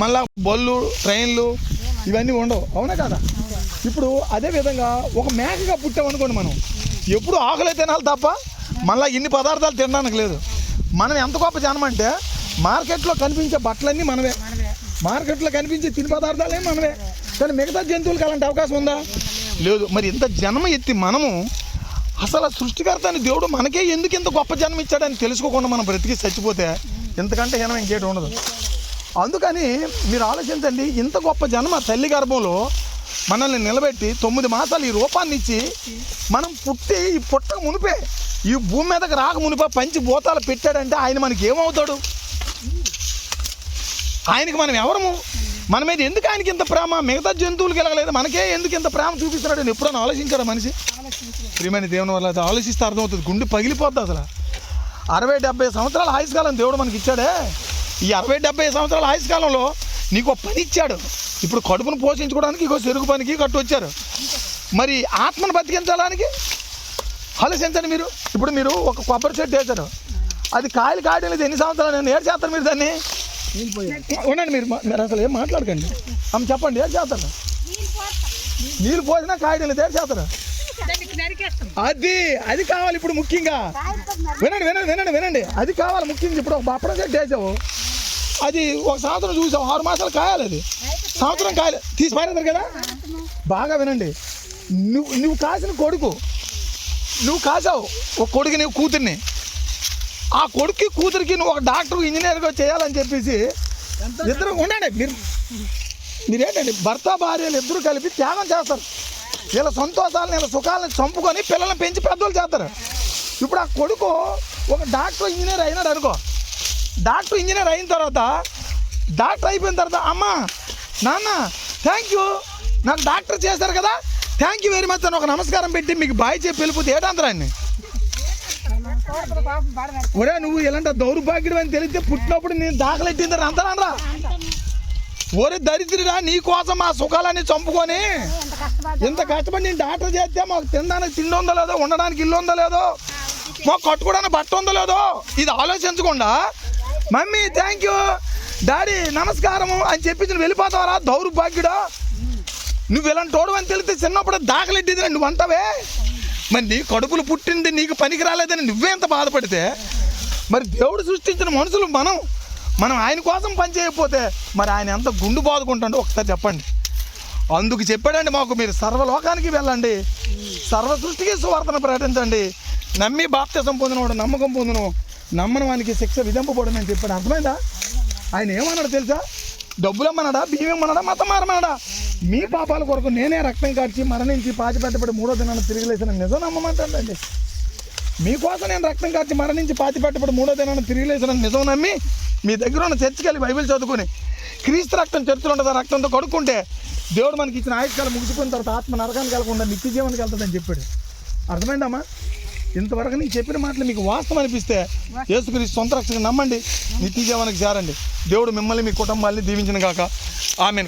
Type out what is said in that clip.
మళ్ళీ బళ్ళు ట్రైన్లు ఇవన్నీ ఉండవు, అవునా కదా? ఇప్పుడు అదేవిధంగా ఒక మేకగా పుట్టామనుకోండి, మనం ఎప్పుడు ఆకులే తినాలి తప్ప మళ్ళీ ఇన్ని పదార్థాలు తినడానికి లేదు. మనం ఎంత గొప్ప జనం అంటే మార్కెట్లో కనిపించే బట్టలన్నీ మనవే, మార్కెట్లో కనిపించే తిని పదార్థాలే మనవే, కానీ మిగతా జంతువులకు అలాంటి అవకాశం ఉందా? లేదు. మరి ఇంత జన్మ ఎత్తి మనము అసలు సృష్టికర్త అని దేవుడు మనకే ఎందుకు ఇంత గొప్ప జన్మ ఇచ్చాడని తెలుసుకోకుండా మనం బ్రతికి చచ్చిపోతే ఇంతకంటే హీనం ఇంకేటి ఉండదు. అందుకని మీరు ఆలోచించండి, ఇంత గొప్ప జన్మ తల్లి గర్భంలో మనల్ని నిలబెట్టి 9 మాసాలు ఈ రూపాన్ని ఇచ్చి మనం పుట్టి ఈ పుట్టక మునిపే ఈ భూమి మీదకి రాక మునిపే పంచిభూతాలు పెట్టాడంటే ఆయన మనకి ఏమవుతాడు? ఆయనకి మనం ఎవరము? మన మీద ఎందుకు ఆయనకి ఇంత ప్రేమ? మిగతా జంతువులకి వెళ్ళలేదు, మనకే ఎందుకు ఇంత ప్రేమ చూపిస్తున్నాడు అని ఎప్పుడైనా ఆలోచించాడు మనిషి? ప్రియమైన దేవుని వల్ల అది ఆలోచిస్తే అర్థమవుతుంది, గుండె పగిలిపోద్ది. అసలు 60-70 సంవత్సరాల ఆయుష్కాలం దేవుడు మనకి ఇచ్చాడే. ఈ 60-70 సంవత్సరాల ఆయుష్కాలంలో నీకు ఒక పని ఇచ్చాడు. ఇప్పుడు కడుపును పోషించుకోవడానికి ఇంకో చెరుకు పనికి కట్టు వచ్చారు. మరి ఆత్మను బతికించడానికి ఆలోచించండి మీరు. ఇప్పుడు మీరు ఒక కొబ్బరి చెట్టు వేశారు, అది కాయలు కాయలేదు, ఎన్ని సంవత్సరాలు నేను ఏడు చేస్తారు మీరు దాన్ని? ఉండండి, మీరు అసలు ఏం మాట్లాడకండి, ఆమె చెప్పండి, ఏడు చేస్తారు? నీళ్ళు పోసినా కాయడం ఏడు చేస్తారు? అది కావాలి ఇప్పుడు ముఖ్యంగా. వినండి వినండి వినండి వినండి, అది కావాలి ముఖ్యంగా. ఇప్పుడు ఒక బప్పడం చెట్టు వేసావు, అది ఒక సంవత్సరం చూసావు, 6 మాసాలు కాయాలి, అది సంవత్సరం కాయలు తీసి పారేస్తారు కదా. బాగా వినండి, నువ్వు కాసిన కొడుకు, నువ్వు కాసావు ఒక కొడుకు, నువ్వు కూతుర్ని, ఆ కొడుక్కి కూతురికి నువ్వు ఒక డాక్టర్ ఇంజనీర్గా చేయాలని చెప్పేసి ఇద్దరు ఉండండి. మీరేంటండి, భర్త భార్యలు ఇద్దరు కలిపి త్యాగం చేస్తారు. వీళ్ళ సంతోషాలను వీళ్ళ సుఖాలను చంపుకొని పిల్లల్ని పెంచి పెద్దోళ్ళు చేస్తారు. ఇప్పుడు ఆ కొడుకు ఒక డాక్టర్ ఇంజనీర్ అయినాడు అనుకో, డాక్టర్ ఇంజనీర్ అయిన తర్వాత, డాక్టర్ అయిపోయిన తర్వాత, అమ్మ నాన్న థ్యాంక్ యూ నాకు డాక్టర్ చేశారు కదా, థ్యాంక్ యూ వెరీ మచ్ అని ఒక నమస్కారం పెట్టి మీకు బాయ్ చెప్పి వెళ్ళిపోతే ఏటంతరాన్ని? ఒరే నువ్వు ఇలాంటి దౌర్భాగ్యం అని తెలిస్తే పుట్టినప్పుడు నేను దాఖలెట్టిందని అంతరానరా? ఒరే దరిద్రుడా, నీ కోసం మా సుఖాలన్నీ చంపుకొని ఇంత కష్టపడి నేను డాక్టర్ చేస్తే మాకు తినడానికి తిండి ఉందో లేదో, ఉండడానికి ఇల్లు ఉందో లేదో, మాకు కట్టుకోవడానికి బట్ట ఉందో లేదో, ఇది ఆలోచించకుండా మమ్మీ థ్యాంక్ యూ డాడీ నమస్కారము అని చెప్పి నువ్వు వెళ్ళిపోతావరా దౌర్భాగ్యుడా? నువ్వు ఇలాంటి తోడు అని తెలిస్తే చిన్నప్పుడు దాఖలెట్టింది నువ్వు అంటావే. మరి నీ కడుపులు పుట్టింది నీకు పనికి రాలేదని నువ్వే ఎంత బాధపడితే, మరి దేవుడు సృష్టించిన మనుషులు మనం ఆయన కోసం పని చేయకపోతే మరి ఆయన ఎంత గుండు బాదుకుంటాడో ఒకసారి చెప్పండి. అందుకు చెప్పాడండి మాకు, మీరు సర్వలోకానికి వెళ్ళండి, సర్వ సృష్టికి సువార్తను ప్రకటించండి, నమ్మి బాప్తిసం పొందినవాడు నమ్మకం పొందును, నమ్మని వానికి శిక్ష విధింపబడును అని చెప్పాడు. అర్థమైందా? ఆయన ఏమన్నాడు తెలుసా? డబ్బులు ఇమ్మన్నాడా, బియ్యం ఇమ్మన్నాడా, మతం మారమన్నాడా? మీ పాపాల కొరకు నేనే రక్తం కార్చి మరణించి పాతిపెట్టబడి 3వ దినాన్ని తిరిగి లేచిన నిజం నమ్మమంటాడండి. మీకోసం నేను రక్తం కార్చి మరణించి పాతిపెట్టబడి 3వ దినాన్ని తిరిగి లేచిన నిజం నమ్మి మీ దగ్గర ఉన్న చర్చికి వెళ్ళి బైబిల్ చదువుకుని క్రీస్తు రక్తం చర్చలు ఉంటుంది, రక్తంతో కడుక్కుంటే దేవుడు మనకి ఇచ్చిన ఆయుష్కాలం ముగిసిపోయిన తర్వాత ఆత్మ నరకానికి వెళ్ళకుండా నిత్య జీవనానికి వెళ్తుందని చెప్పాడు. అర్థమైందమ్మా? ఇంతవరకు నీకు చెప్పిన మాటలు మీకు వాస్తవం అనిపిస్తే యేసుక్రీస్తు సొంత రక్షణ నమ్మండి, నిత్య జీవనానికి చేరండి. దేవుడు మిమ్మల్ని మీ కుటుంబాన్ని దీవించిన గాక. ఆమేన్.